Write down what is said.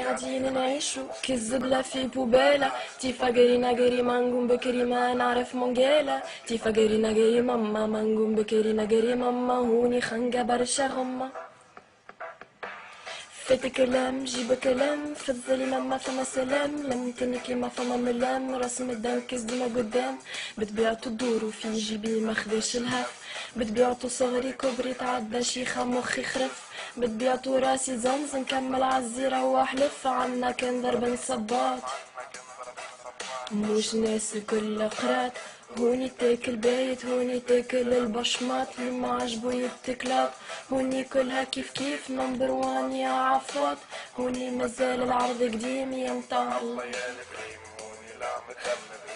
قاعدين نعيشو كي الزبلة في بوبالة. تي فاقرينا قري ما نقوم بكري ما نعرف منقالة. تي فاقرينا قري ماما ما نقوم بكري قري ماما هوني خنقة برشا غمة. فات كلام جيب كلام في الظلمة ما فما سلام. لم تنكي ما فما ملام رسم الدنكس ديما قدام. بتبيعتو الدور في جيبي ما خذاش الهف. بتبيعتو صغري كبري تعدى شيخة مخي خرف. بتبيعتو راسي زنز نكمل عالزيرة وحلف عنا كان ضرب صباط. مش ناس الكل قرات هوني تاكل بايت هوني تاكل البشمات اللي ما عجبو يتكلات. هوني كلها كيف كيف نمبر وان يا عفوات. هوني مازال العرض قديم يا مطاع الله يا الكريم. هوني لا مكمل